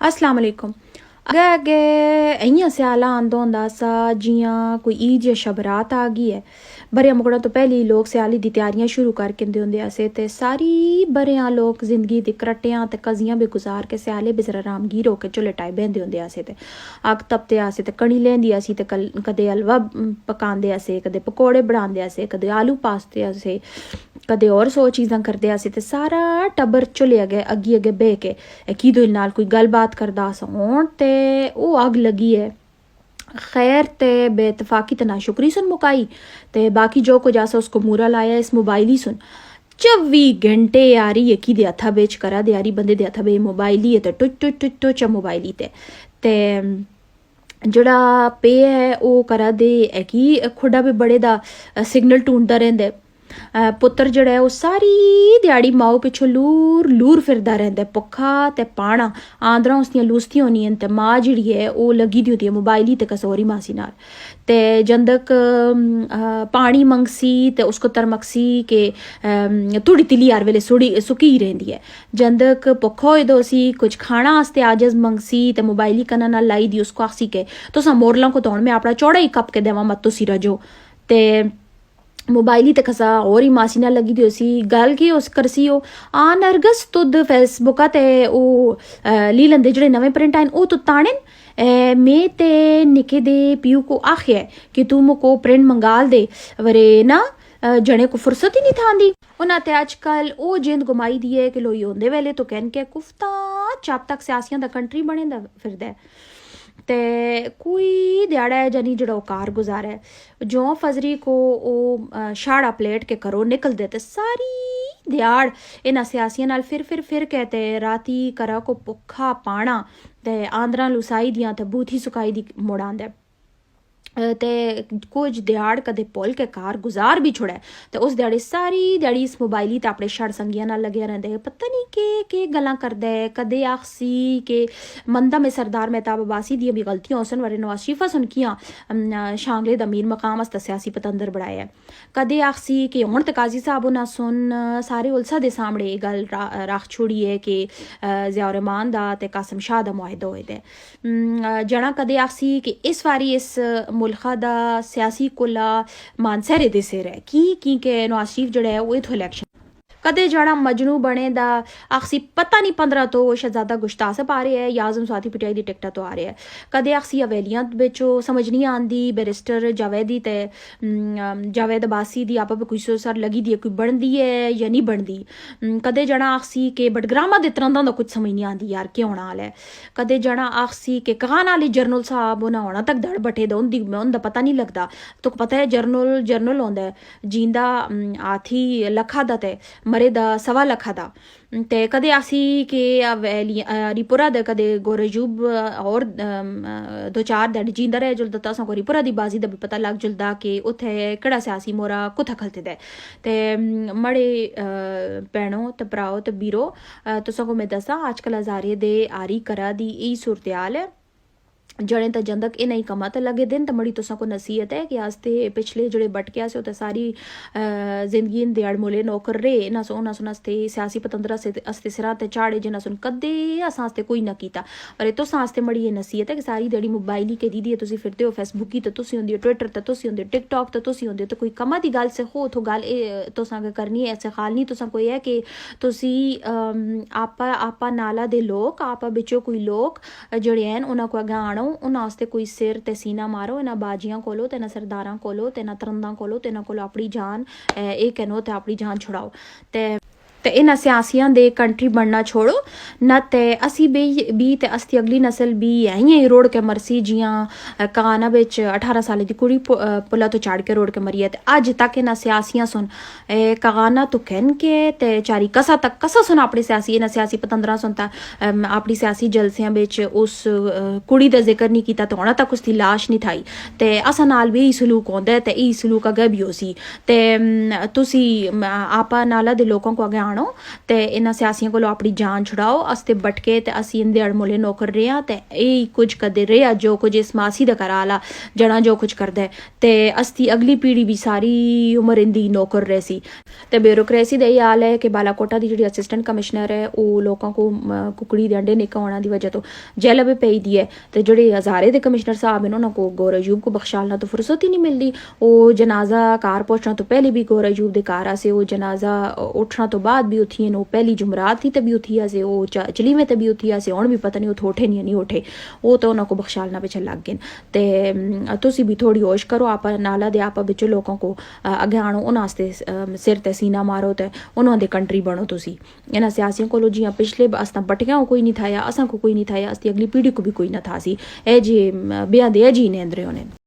अस्सलाम वालेकुम। अगे अगे इ'यां स्याला आंदा होंदा सा जियां कोई ईद या शबरात आ गई है। बरेआं मुकड़ों तो पहले ही लोग स्याली दी त्यारियां शुरू करके दिंदे होंदे असे ते सारी बरेआं लोग जिंदगी दी करट्टियां ते कजियां भी गुजार के स्याले भी जरा रामगीर होके चुल्हे टाई बहंदे होंदे असे ते अग तपते असे ते कणी लैंदी असी ते कदे हलवा पकांदे असे, कदे पकौड़े बनांदे असे, कदे आलू पासते असे, कदे होर सौ चीज़ां करदे असे ते सारा टब्बर चुल्हे अग्गी अग्गे बेह के कीदो नाल कोई गलबात करदा अस होण ते ओह् अग लगी है खैर ते बेतफाकी ते नाशुक्री सुन मुकाई ते बाकी जो कुछ अस उसको मूरा लाया इस मोबाइल ही सुन 24 घंटे यारी यकी दे हथा बेच करा दे यारी बंदे दे हथा बे मोबाइल ही ते टुच टुच टुच टुच मोबाइल ही ते जेह्ड़ा पे है ओह् करा दे है कि खुडा भी बड़े दा सिग्नल ढूंढदा रैंह्दा पुत्तर जेह्ड़ा ऐ ओह् सारी ध्याड़ी माओ पिच्छों लूर लूर फिरदा रैंह्दा भुक्खा ते पाना आंदरां उसदियां लूसदियां होनियां ते मां जेह्ड़ी ऐ ओह् लग्गी दी होंदी ऐ मोबाइल ही ते कसौरी मासी नाल ते जंदक पानी मंगसी ते उसको तरमकसी के थोड़ी तिली हर वेले सुकी रैंह्दी ऐ जंदक भुक्खा होए दो सी कुछ खाना आस्ते आजज मंगसी ते मोबाइल ही कन्ना नाल लाई दी उसको आखसी के तुसां मोरलां को तौण में अपना चौड़ा ही कप के देवां मत तुसी रजो ते मोबाइल ही ते खसा और ही मासी नाल लगी दी होसी गल की उस करसी ओ आ नरगस तुद फेसबुका ते ओह् ली लंदे जेह्ड़े नवें प्रिंट आए ओह् तुद ताने में ते निके दे पियू को आखेआ कि तू मुको प्रिंट मंगाल दे वरे ना जने को फुर्सत ही नहीं थांदी उन्हें ते अजकल ओह् जिंद गुमाई दी है कि लोई होंदे वेले तो कहन के कुफ्ता चाप तक सियासियां दा कंट्री बने दा फिरदा है ते कोई ध्याड़ा है जनी जड़ा कार गुजारे जो फजरी को ओ शाड़ा प्लेट के करो निकलदे ते सारी ध्याड़ इन्हां सियासियां नाल फिर के ते राती करा को भुक्खा पाना ते आंदरां लुसाई दियां ते बूथी सुकाई दी मुड़ आंदे ते कुछ ध्याड़ कदे पुल के कार गुजार भी छुड़े ते उस ध्याड़ी सारी ध्याड़ी इस मोबाइल ही ते अपने छड़ संगियां नाल लगे रहिंदे पता नहीं के गल्लां करदे कदे आखसी के मंदा में सरदार मेहताब अब्बासी दियां भी गलतियां होसन वरे नवाज शरीफा सुन कियां शांगले दा अमीर मकाम आस्ते सियासी पतंदर बढ़ाया कदे आखसी के हुण ते काजी साहब उन्हां सुन सारे उलसा दे सामने गल रख छोड़ी है कि ज़िया रहमान दा ते कासिम शाह दा मुआहिदा होए दे जना कदे आखसी कि इस वारी इस मुल्खा दा सियासी कुला मानसरे दे सिर है की के नवाज शरीफ जेह्ड़ा ऐ ओह् इत्थों इलैक्शन कदे जाना मजनू बने दा आखसी पता नहीं 15 तो शहजादा गुश्तासब आ रहे हैं या आजम स्वाति पिटाई दी टिकटा तो आ रहे हैं कदे आखसी हवेलियां बिच समझ नहीं आंदी बैरिस्टर जावेदी ते जावेद अब्बासी दी आपा कोई सर लगी दी है कोई बनदी है या नहीं बनदी कदे जाना आखसी के बडग्रामा दे तरंदा दा कुछ समझ नहीं आंदी यार के होना हाल है कदे जाना आखसी के कहान आली जरनल साहब उन्हें होना तक दड़ बटे दा उनदा पता नहीं लगता तो पता है जरनल होंदा है जींदा हाथी लखा दा ते मरे दा 1.25 लख दा ते कदे आसी के रिपुरा दे कदे गोरजूब और 2-4 दैड जींदा रहे जुलदा तां को रिपुरा दी बाजी दा भी पता लग जुलदा कि उत्थे केड़ा सियासी मोरा कुत्था खलते दे ते मड़े भैणो ते भराओ ते बीरो तुसां को मैं दसां अजकल हजारे दे आरी करा दी ई सूरत हाल है जड़े तो जंदक इन ही कमा तो लगे दिन तो मड़ी तुसा को नसीहत है कि आस्ते पिछले जोड़े बटके आसे तो सारी जिंदगी देड़ मोले नौकर रे ना सुन आस्ते सियासी पतंदरा आस्ते सिरा ते चाड़े जिन्ना सुन कदे असां आस्ते कोई ना कीता पर तुस आस्ते मड़ी ये नसीहत है कि सारी देड़ी मोबाइल ही के दी तुसी फिरदे हो फेसबुक ही तो तुसी होंदी हो ट्विटर ते तुसी होंदी हो टिकटॉक ते तुसी होंदी हो तो कोई कमा दी गल से हो तो गल तुसां के करनी है ऐसे खाल नहीं तुसां कोई है कि तुसी आपा नाला दे लोग आपा बिचो कोई लोग जेड़े हैं उन्हां को अग्गे आनो उन्हां आस्ते कोई सिर ते सीना मारो इन्हां बाजियां कोलो ते इन्हां सरदारां कोलो ते इन्हां तरंदां कोलो ते इन्हां कोलो अपनी जान कनो ते अपनी जान छुड़ाओ ते इन्हां सियासियां दे कंट्री बनना छोड़ो न ते असी भी ते अस्ती अगली नस्ल भी इयां रोड़ के मरसी जियां काना बिच 18 साल दी कुड़ी पुला तो चाड़ के रोड़ के मरी है ते अज तक इन्हां सियासियां सुन काना तो कहन के ते चारी कसा सुन अपनी इन्हां सियासी पतंदरा सुनता अपनी सियासी जलसियां बिच उस कुड़ी दा जिक्र नहीं कीता तो हुण तक उसदी लाश नहीं थाई ते असां नाल भी सलूक होंदा ते ई सलूक अगे भी होसी ते तुसी आपा नाला दे लोगों को अगे आणो ते इन्हां सियासियां कोलों अपनी जान छुड़ाओ अस ते भटके ते असी इंदे अड़मुले नौकर रेहा ते यही कुछ कदे रेहा जो कुछ इस मासी दा करा ला जना जो कुछ करदा है ते अस्ती अगली पीढ़ी भी सारी उम्र इंदी नौकर रहसी ते ब्यूरोक्रेसी दा ये हाल है कि बालाकोटा दी जेह्ड़ी असिस्टेंट कमिश्नर है वो लोगों को कुकड़ी दे अंडे निका होने की वजह तो जेल भी पेई दी है ते जेह्ड़े हज़ारे दे कमिश्नर साहब हैं उन्होंने को गौर अयूब को बख्शालना तो फुर्सत ही नहीं मिलती वो जनाजा कार पहुंचना तो पहले भी गौर अयूब दे कार आसे वो जनाजा उठना तो बाद भी उठी वो पहली जुमरात थी ते भी उठी आसे वो चली में ते भी उठी आसे हुण भी पता नहीं वो उठे नहीं उठे वो तो उन्होंने को बख्शालना पिछे लग गए ते तुसी भी थोड़ी होश करो आप नाला दे आप बिच लोगों को अगे आनो उन्हां सिर ते सीना मारो ते उन्होंने कंट्री बनो तुसी इन्हां सियासियों को जियां पिछले अस तां बटियां कोई नहीं थाया असां को कोई नहीं थाया अस अगली पीढ़ी को भी कोई ना था सी ए जी ब्याह दे जी नेंद्रे होने